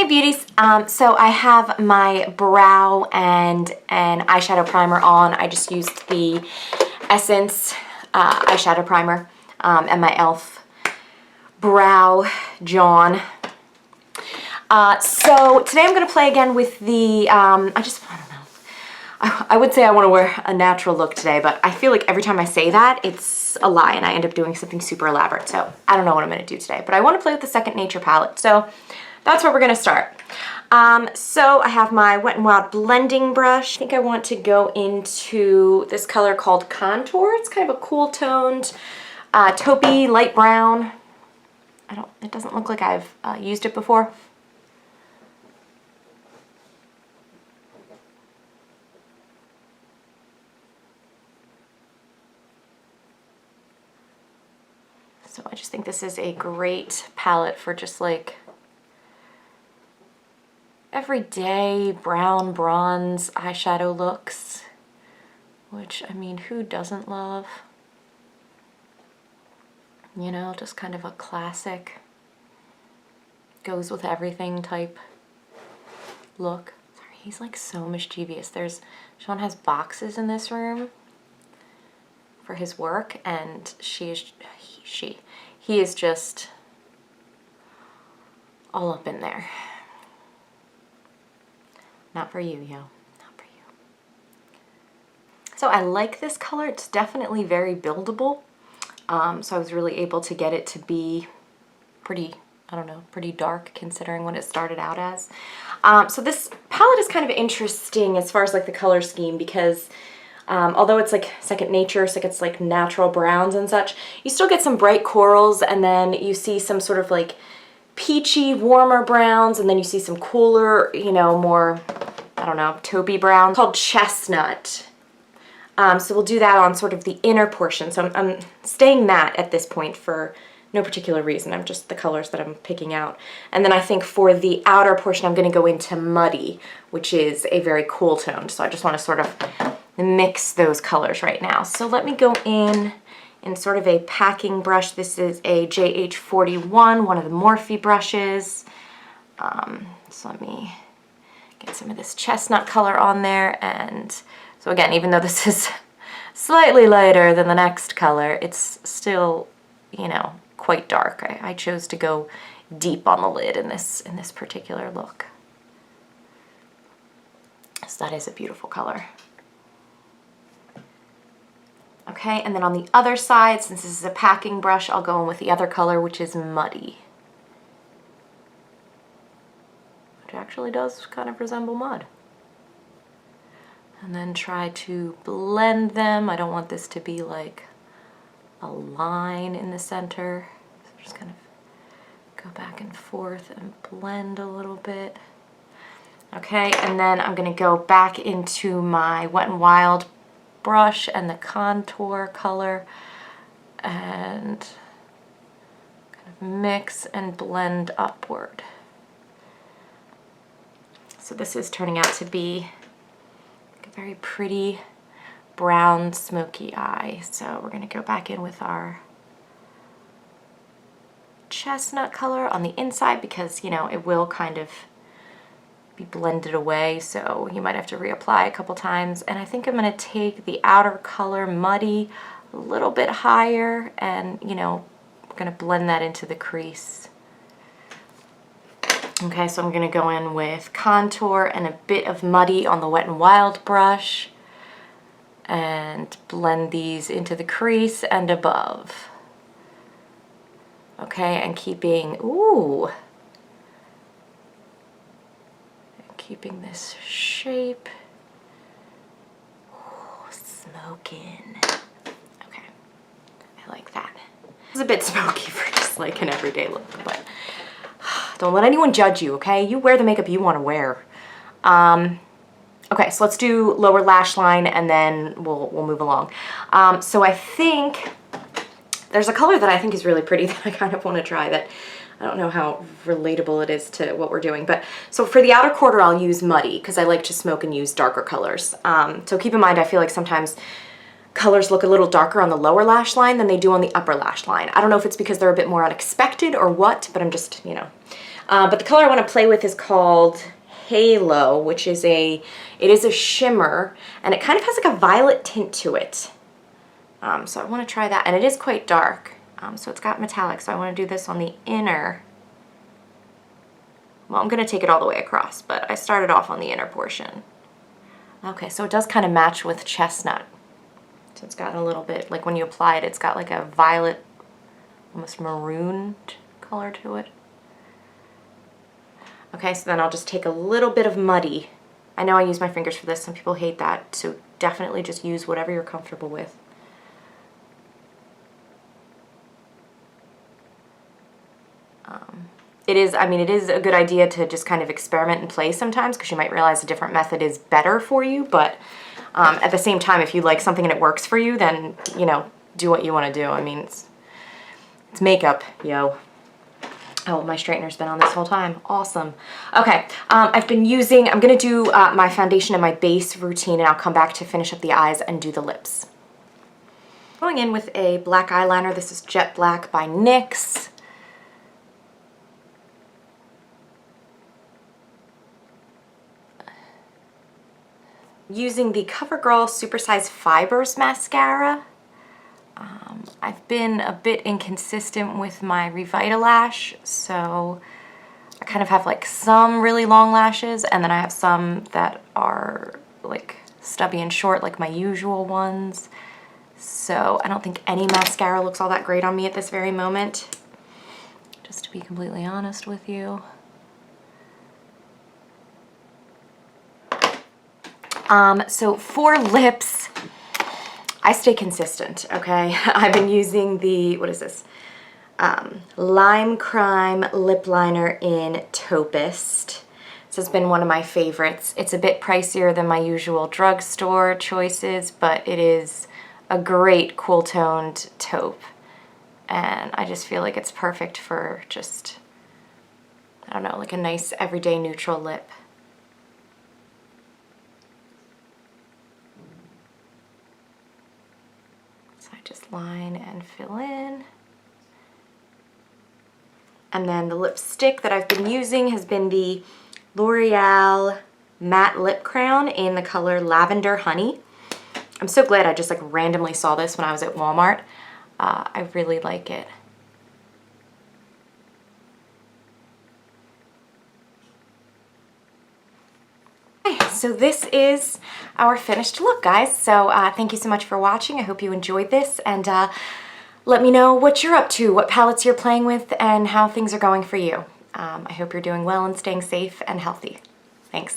Hey beauties, so I have my brow and an eyeshadow primer on. I just used the Essence eyeshadow primer and my e.l.f. brow John. So today I'm going to play again with the, I don't know. I would say I want to wear a natural look today, but I feel like every time I say that, it's a lie and I end up doing something super elaborate. So I don't know what I'm going to do today, but I want to play with the Second Nature palette. So that's where we're going to start. So I have my Wet n Wild blending brush. I think I want to go into this color called Contour. It's kind of a cool toned, taupey, light brown. It doesn't look like I've used it before. So I just think this is a great palette for just like everyday brown bronze eyeshadow looks, which, I mean, who doesn't love? You know, just kind of a classic, goes with everything type look. Sorry, he's like so mischievous. Sean has boxes in this room for his work, and he is just all up in there. Not for you, yo. Not for you. So I like this color. It's definitely very buildable. So I was really able to get it to be pretty, I don't know, pretty dark considering what it started out as. So this palette is kind of interesting as far as like the color scheme because although it's like Second Nature, so it's like natural browns and such, you still get some bright corals, and then you see some sort of like peachy, warmer browns, and then you see some cooler, you know, more, I don't know, taupey brown called Chestnut. So we'll do that on sort of the inner portion. So I'm staying matte at this point for no particular reason. I'm just the colors that I'm picking out. And then I think for the outer portion, I'm going to go into Muddy, which is a very cool tone. So I just want to sort of mix those colors right now. So let me go in sort of a packing brush. This is a JH41, one of the Morphe brushes. So let me get some of this chestnut color on there. And so again, even though this is slightly lighter than the next color, it's still, you know, quite dark. I chose to go deep on the lid in this particular look. So that is a beautiful color. Okay, and then on the other side, since this is a packing brush, I'll go in with the other color, which is Muddy. Which actually does kind of resemble mud. And then try to blend them. I don't want this to be like a line in the center. So just kind of go back and forth and blend a little bit. Okay, and then I'm gonna go back into my Wet n Wild brush and the contour color and kind of mix and blend upward. So this is turning out to be like a very pretty brown smoky eye. So we're going to go back in with our chestnut color on the inside because, you know, it will kind of be blended away, so you might have to reapply a couple times. And I think I'm going to take the outer color, Muddy, a little bit higher, and, you know, I'm going to blend that into the crease. Okay, so I'm going to go in with contour and a bit of Muddy on the Wet n Wild brush and blend these into the crease and above. Okay, and keeping, keeping this shape. Ooh, smoking. Okay, I like that. It's a bit smoky for just like an everyday look, but don't let anyone judge you, okay? You wear the makeup you want to wear. Okay, so let's do lower lash line and then we'll move along. So I think there's a color that I think is really pretty that I kind of want to try that I don't know how relatable it is to what we're doing, but so for the outer quarter, I'll use Muddy because I like to smoke and use darker colors. So keep in mind, I feel like sometimes colors look a little darker on the lower lash line than they do on the upper lash line. I don't know if it's because they're a bit more unexpected or what, but I'm just, you know. But the color I want to play with is called Halo, which is it is a shimmer, and it kind of has like a violet tint to it. So I want to try that, and it is quite dark. So it's got metallic, so I want to do this on the inner. Well, I'm going to take it all the way across, but I started off on the inner portion. Okay, so it does kind of match with chestnut. So it's got a little bit, like when you apply it, it's got like a violet, almost maroon color to it. Okay, so then I'll just take a little bit of muddy. I know I use my fingers for this. Some people hate that, so definitely just use whatever you're comfortable with. It is a good idea to just kind of experiment and play sometimes, because you might realize a different method is better for you, but at the same time, if you like something and it works for you, then, you know, do what you want to do. I mean, it's makeup, yo. Oh, my straightener's been on this whole time. Awesome. Okay, I'm going to do my foundation and my base routine, and I'll come back to finish up the eyes and do the lips. Going in with a black eyeliner. This is Jet Black by NYX. Using the Covergirl Supersize Fibers Mascara. I've been a bit inconsistent with my Eyelash, so I kind of have like some really long lashes, and then I have some that are like stubby and short, like my usual ones. So I don't think any mascara looks all that great on me at this very moment, just to be completely honest with you. So for lips, I stay consistent, okay? I've been using the, what is this? Lime Crime Lip Liner in Taupest. This has been one of my favorites. It's a bit pricier than my usual drugstore choices, but it is a great cool-toned taupe. And I just feel like it's perfect for just, I don't know, like a nice everyday neutral lip. Just line and fill in. And then the lipstick that I've been using has been the L'Oreal Matte Lip Crayon in the color Lavender Honey. I'm so glad I just like randomly saw this when I was at Walmart. I really like it. So this is our finished look, guys. So thank you so much for watching. I hope you enjoyed this, and let me know what you're up to, what palettes you're playing with, and how things are going for you. I hope you're doing well and staying safe and healthy. Thanks.